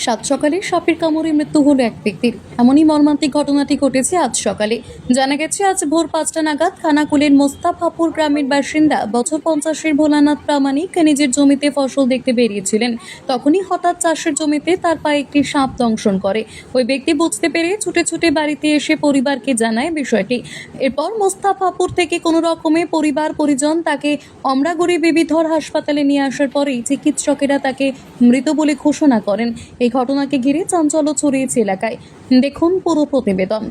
সাত সকালে সাপের কামড়ে মৃত্যু হলো এক ব্যক্তির। এমনই মর্মান্তিক ঘটনাটি ঘটেছে আজ সকালে। জানা গেছে আজ ভোর 5টা নাগাদ খানাকুলের মোস্তাফাপুর গ্রামের বাসিন্দা বছর 50-এর ভোলানাথ প্রামাণিক নিজের জমিতে ফসল দেখতে বেরিয়েছিলেন। তখনই হঠাৎ চাষের জমিতে তার পায়ে একটি সাপ দংশন করে। ওই ব্যক্তি বুঝতে পেরে ছুটে ছুটে বাড়িতে এসে পরিবারকে জানায় বিষয়টি। এরপর মোস্তাফাপুর থেকে কোনো রকমে পরিবার পরিজন তাকে অমরাগুড়ি বেবিধর হাসপাতালে নিয়ে আসার পরেই চিকিৎসকেরা তাকে মৃত বলে ঘোষণা করেন। এই ঘটনাকে ঘিরে চাঞ্চল্য ছড়িয়েছে এলাকায়। দেখুন পুরো প্রতিবেদন।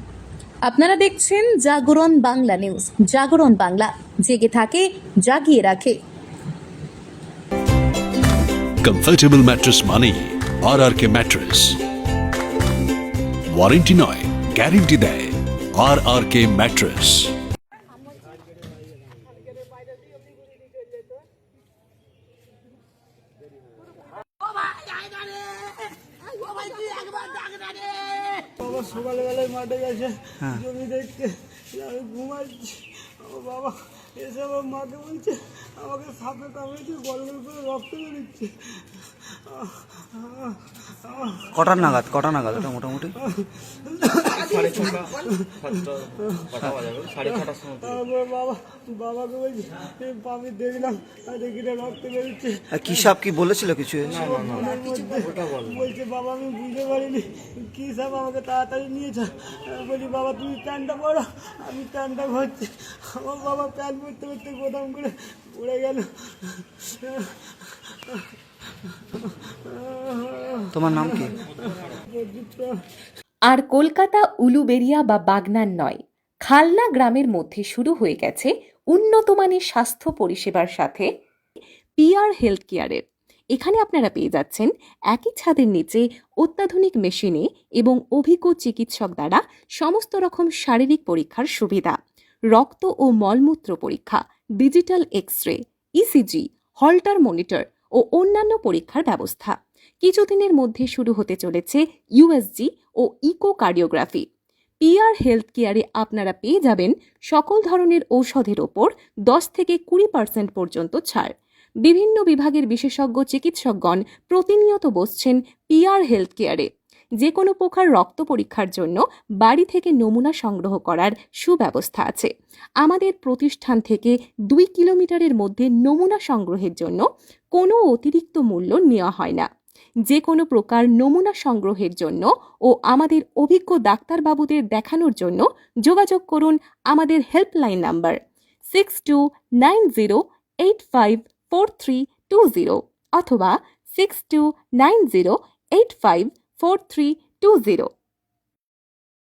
আপনারা দেখছেন জাগরণ বাংলা নিউজ। জাগরণ বাংলা, জেগে থাকে, জাগিয়ে রাখে। কমফোর্টেবল ম্যাট্রেস মানেই RRK ম্যাট্রেস। ওয়ারেন্টি নয়, গ্যারেন্টি দেয় RRK ম্যাট্রেস। বাবা সকালবেলায় মাঠে গেছে জমি দেখতে, আমি ঘুমাচ্ছি। ও বাবা এসে আমার মাকে বলছে আমাকে সাপে কামড়েছে, গল গল করে রক্ত বেরোচ্ছে। কটা নাগাদ এটা মোটামুটি? তারপরে বাবাকে বলছি আমি দেখলাম, দেখি রক্ত বেরোচ্ছে। কি সাপ কি বলেছিল কিছু? বলছে বাবা আমি বুঝতে পারিনি কি সাপ, আমাকে তাড়াতাড়ি নিয়েছে। বলি বাবা তুমি প্যান্টটা পরো, আমি প্যান্টটা ভরছি। আমার বাবা প্যান্ট পরতে পরতে গোদাম করে পড়ে গেল। তোমার নাম কি? আর কলকাতা উলুবেড়িয়া বা বাগনান নয়, খালনা গ্রামের মধ্যে শুরু হয়ে গেছে উন্নত মানের স্বাস্থ্য পরিষেবার সাথে পিআর হেলথ কেয়ারের। এখানে আপনারা পেয়ে যাচ্ছেন একই ছাদের নিচে অত্যাধুনিক মেশিনে এবং অভিজ্ঞ চিকিৎসক দ্বারা সমস্ত রকম শারীরিক পরীক্ষার সুবিধা, রক্ত ও মলমূত্র পরীক্ষা, digital X-ray, ECG, Holter monitor ও অন্যান্য পরীক্ষার ব্যবস্থা। কিছুদিনের মধ্যে শুরু হতে চলেছে ইউএসজি ও ইকোকার্ডিওগ্রাফি। পিআর হেলথ কেয়ারে আপনারা পেয়ে যাবেন সকল ধরনের ঔষধের ওপর 10 থেকে 20% পর্যন্ত ছাড়। বিভিন্ন বিভাগের বিশেষজ্ঞ চিকিৎসকগণ প্রতিনিয়ত বসছেন পিআর হেলথ কেয়ারে। যে কোনো প্রকার রক্ত পরীক্ষার জন্য বাড়ি থেকে নমুনা সংগ্রহ করার সুব্যবস্থা আছে। আমাদের প্রতিষ্ঠান থেকে 2 কিলোমিটারের মধ্যে নমুনা সংগ্রহের জন্য কোনো অতিরিক্ত মূল্য নেওয়া হয় না। যে কোনো প্রকার নমুনা সংগ্রহের জন্য ও আমাদের অভিজ্ঞ ডাক্তারবাবুদের দেখানোর জন্য যোগাযোগ করুন আমাদের হেল্পলাইন নাম্বার 6290854320 অথবা 6290854320।